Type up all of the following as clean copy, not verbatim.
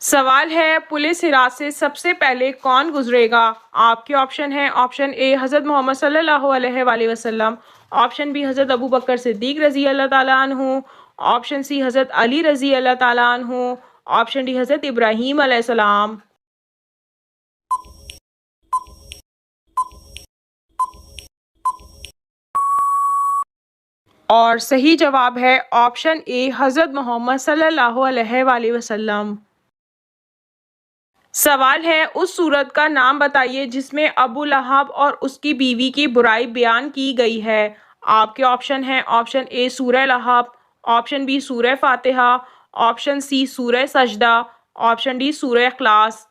सवाल है पुलिस हिरासत से सबसे पहले कौन गुजरेगा। आपके ऑप्शन है ऑप्शन ए हज़रत मोहम्मद सल्लल्लाहु अलैहि वसल्लम, ऑप्शन बी हज़रत अबू बकर सिद्दीक रजी अल्लाह ताला अन्हु, ऑप्शन सी हज़रत अली रजी अल्लाह ताला अन्हु, ऑप्शन डी हज़रत इब्राहीम अलैहिस्सलाम। और सही जवाब है ऑप्शन ए हज़रत मोहम्मद सल्लल्लाहु अलैहि वसल्लम। सवाल है उस सूरत का नाम बताइए जिसमें अबू लहब और उसकी बीवी की बुराई बयान की गई है। आपके ऑप्शन हैं ऑप्शन ए सूरह लहब, ऑप्शन बी सूरह फातिहा, ऑप्शन सी सूरह सजदा, ऑप्शन डी सूरह इखलास।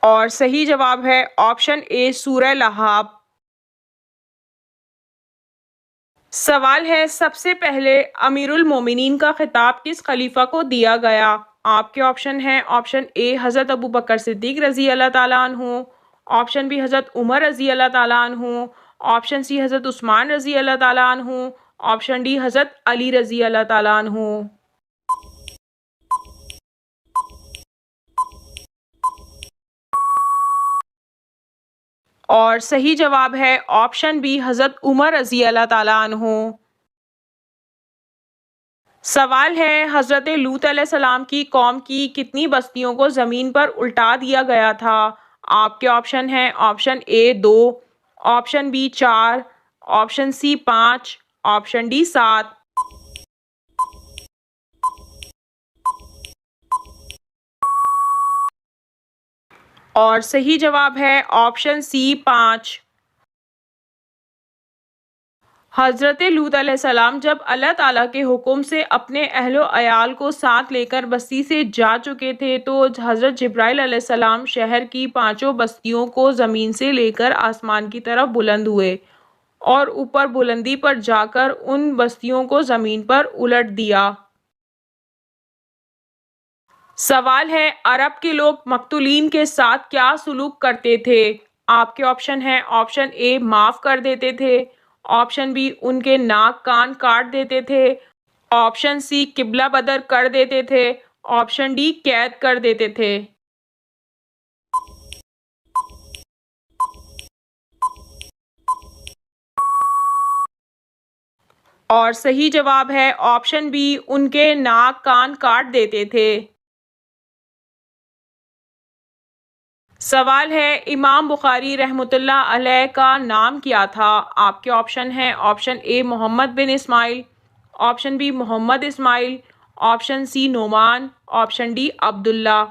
और सही जवाब है ऑप्शन ए सूरह लहब। सवाल है सबसे पहले अमीरुल मोमिनीन का खिताब किस खलीफा को दिया गया। आपके ऑप्शन हैं ऑप्शन ए हज़रत अबू बकर सिद्दीक रजी अल्लाह ताला अन्हु, ऑप्शन बी हज़रत उमर रजी अल्लाह ताला अन्हु, ऑप्शन सी हज़रत उस्मान रजी अल्लाह ताला अन्हु, ऑप्शन डी हज़रत अली रजी अल्लाह ताला अन्हु। और सही जवाब है ऑप्शन बी हज़रत उमर रजी अल्लाह ताला अन्हु। सवाल है हज़रत लूत अलैहिस्सलाम की कौम की कितनी बस्तियों को ज़मीन पर उल्टा दिया गया था। आपके ऑप्शन हैं option A 2, option B 4, option C 5, option D 7। और सही जवाब है ऑप्शन सी 5। हज़रत लूत अलैहिस्सलाम जब अल्लाह ताला के हुक्म से अपने अहलो अयाल को साथ लेकर बस्ती से जा चुके थे तो हज़रत जिब्राइल अलैहिस्सलाम शहर की पांचों बस्तियों को ज़मीन से लेकर आसमान की तरफ बुलंद हुए और ऊपर बुलंदी पर जाकर उन बस्तियों को ज़मीन पर उलट दिया। सवाल है अरब के लोग मकतूलीन के साथ क्या सुलूक करते थे। आपके ऑप्शन हैं ऑप्शन ए माफ़ कर देते थे, ऑप्शन बी उनके नाक कान काट देते थे, ऑप्शन सी किबला बदर कर देते थे, ऑप्शन डी कैद कर देते थे। और सही जवाब है ऑप्शन बी उनके नाक कान काट देते थे। सवाल है इमाम बुखारी रहमतुल्लाह अलैह का नाम क्या था। आपके ऑप्शन हैं option A Mohammad bin Ismail, option B Mohammad Ismail, option C Noman, option D Abdullah.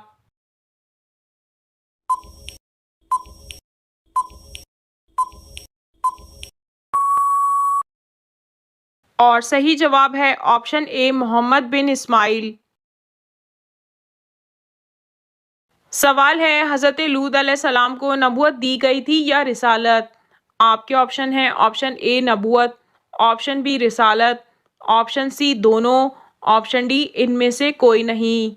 और सही जवाब है option A Mohammad bin Ismail. सवाल है हज़रत लूत अलैहिस्सलाम को नबूवत दी गई थी या रिसालत। आपके ऑप्शन हैं ऑप्शन ए नबूवत, ऑप्शन बी रिसालत, ऑप्शन सी दोनों, ऑप्शन डी इनमें से कोई नहीं।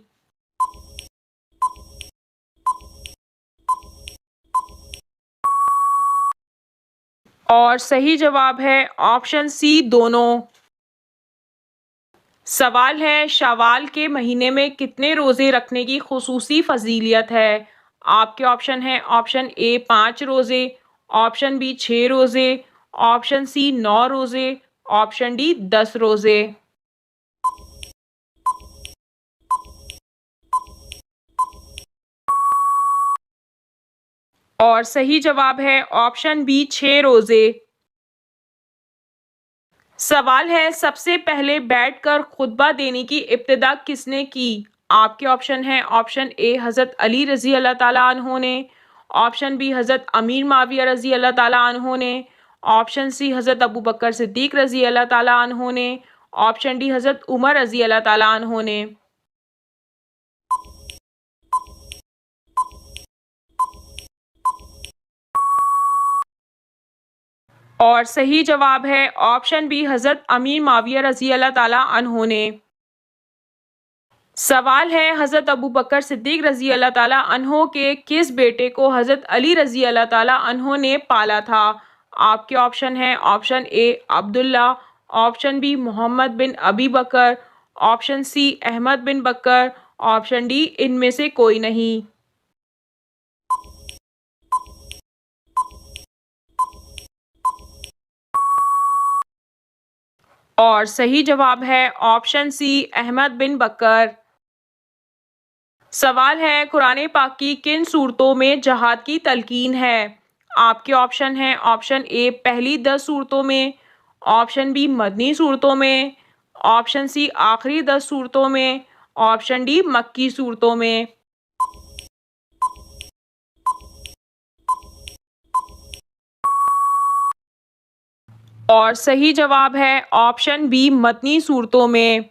और सही जवाब है ऑप्शन सी दोनों। सवाल है शवाल के महीने में कितने रोज़े रखने की खुसूसी फजीलियत है। आपके ऑप्शन हैं ऑप्शन ए 5 रोज़े, ऑप्शन बी 6 रोज़े, ऑप्शन सी 9 रोज़े, ऑप्शन डी 10 रोज़े। और सही जवाब है ऑप्शन बी 6 रोज़े। सवाल है सबसे पहले बैठकर खुतबा देने की इब्तिदा किसने की। आपके ऑप्शन हैं ऑप्शन ए हज़रत अली रजी अल्लाह ताला अन्हो ने, ऑप्शन बी हज़रत अमीर माविया रजी अल्लाह ताला अन्हो ने, ऑप्शन सी हज़रत अबू बकर सिद्दीक रजी अल्लाह ताला अन्हो ने, ऑप्शन डी हज़रत उमर रजी अल्लाह ताला अन्हो ने। और सही जवाब है ऑप्शन बी हज़रत अमीर माविया रजी अल्लाह ताला अन्हो ने। सवाल है हज़रत अबू बकर सिद्दीक रजी अल्लाह ताला अन्हो के किस बेटे को हज़रत अली रजी अल्लाह ताला अन्हो ने पाला था। आपके ऑप्शन हैं option A Abdullah, option B Mohammad bin Abi Bakr, option C Ahmad bin Bakr, option D इनमें से कोई नहीं। और सही जवाब है ऑप्शन सी अहमद बिन बकर। सवाल है कुरान पाक की किन सूरतों में जहाद की तलकीन है। आपके ऑप्शन हैं ऑप्शन ए पहली 10 सूरतों में, ऑप्शन बी मदनी सूरतों में, ऑप्शन सी आखिरी 10 सूरतों में, ऑप्शन डी मक्की सूरतों में। और सही जवाब है ऑप्शन बी मदनी सूरतों में।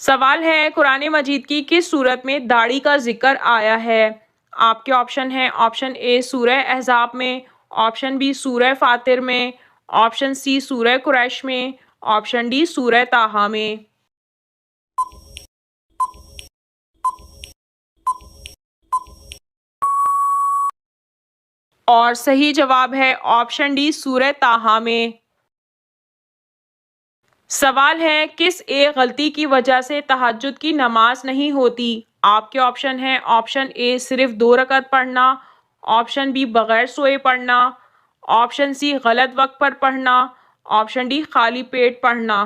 सवाल है कुरान मजीद की किस सूरत में दाढ़ी का जिक्र आया है। आपके ऑप्शन हैं ऑप्शन ए सूरह अहज़ाब में, ऑप्शन बी सूरह फातिर में, ऑप्शन सी सूरह कुरैश में, ऑप्शन डी सूरह ताहा में। और सही जवाब है ऑप्शन डी सूरह ताहा में। सवाल है किस एक गलती की वजह से तहज्जुद की नमाज नहीं होती। आपके ऑप्शन हैं ऑप्शन ए सिर्फ 2 रकत पढ़ना, ऑप्शन बी बगैर सोए पढ़ना, ऑप्शन सी गलत वक्त पर पढ़ना, ऑप्शन डी खाली पेट पढ़ना।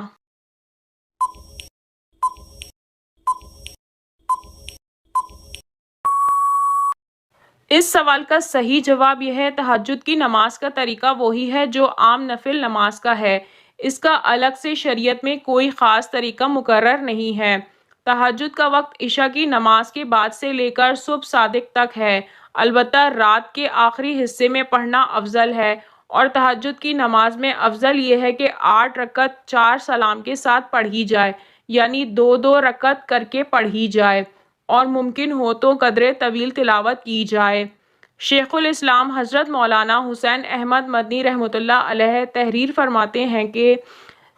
इस सवाल का सही जवाब यह है तहज्जुद की नमाज का तरीका वही है जो आम नफिल नमाज का है। इसका अलग से शरीयत में कोई ख़ास तरीका मुकर्रर नहीं है। तहज्जुद का वक्त इशा की नमाज के बाद से लेकर सुबह सादिक तक है। अलबत्ता रात के आखिरी हिस्से में पढ़ना अफजल है और तहज्जुद की नमाज में अफजल यह है कि 8 रकत 4 सलाम के साथ पढ़ी जाए, यानी 2-2 रकत करके पढ़ी जाए और मुमकिन हो तो कदरे तवील तिलावत की जाए। शेखुल इस्लाम हज़रत मौलाना हुसैन अहमद मदनी रहमतुल्लाह अलैह तहरीर फरमाते हैं कि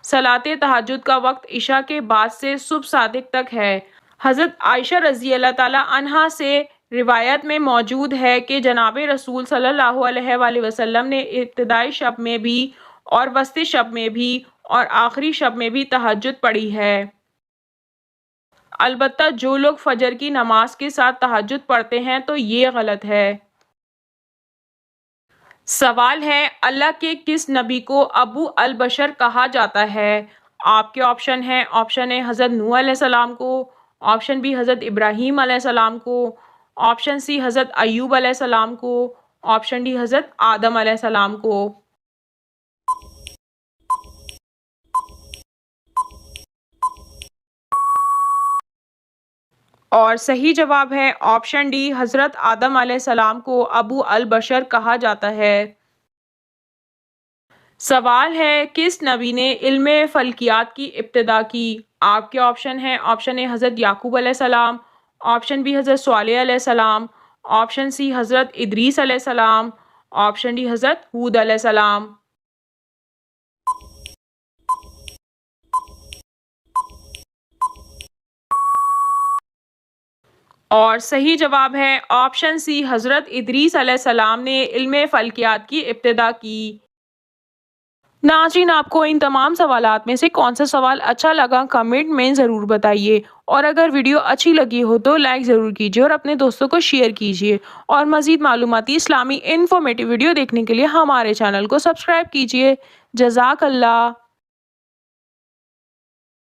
सलाते तहज्जुद का वक्त इशा के बाद से सुबह सादिक तक है। हज़रत आयशा रज़ी अल्लाह ताला अन्हा से रिवायत में मौजूद है कि जनाब रसूल सल्लल्लाहु अलैहि वसल्लम ने इब्तिदाई शब में भी और वस्ती शब में भी और आखिरी शब में भी तहज्जुद पढ़ी है। अलबत्ता जो लोग फजर की नमाज के साथ तहज्जुद पढ़ते हैं तो ये गलत है। सवाल है अल्लाह के किस नबी को अबू अल बशर कहा जाता है। आपके ऑप्शन हैं ऑप्शन ए हज़रत नूह अलैहिस्सलाम को, ऑप्शन बी हज़रत इब्राहीम अलैहिस्सलाम को, ऑप्शन सी हज़रत अय्यूब अलैहिस्सलाम को, ऑप्शन डी हज़रत आदम अलैहिस्सलाम को। और सही जवाब है ऑप्शन डी हज़रत आदम अलैहिस्सलाम को अबू अल बशर कहा जाता है। सवाल है किस नबी ने इल्म फ़ल्कियात की इब्तिदा की। आपके ऑप्शन हैं ऑप्शन ए हज़रत याकूब अलैहिस्सलाम, ऑप्शन बी हज़रत स्वालेह अलैहिस्सलाम, ऑप्शन सी हज़रत इदरीस अलैहिस्सलाम, ऑप्शन डी हज़रत हूद अलैहिस्सलाम। और सही जवाब है ऑप्शन सी हज़रत इदरीस अलैहिस्सलाम ने इल्म फ़ल्कियात की इब्तिदा की। नाज़रीन आपको इन तमाम सवालात में से कौन सा सवाल अच्छा लगा कमेंट में ज़रूर बताइए और अगर वीडियो अच्छी लगी हो तो लाइक ज़रूर कीजिए और अपने दोस्तों को शेयर कीजिए और मज़ीद मालूमाती इस्लामी इन्फॉर्मेटिव वीडियो देखने के लिए हमारे चैनल को सब्सक्राइब कीजिए। जज़ाकल्लाह।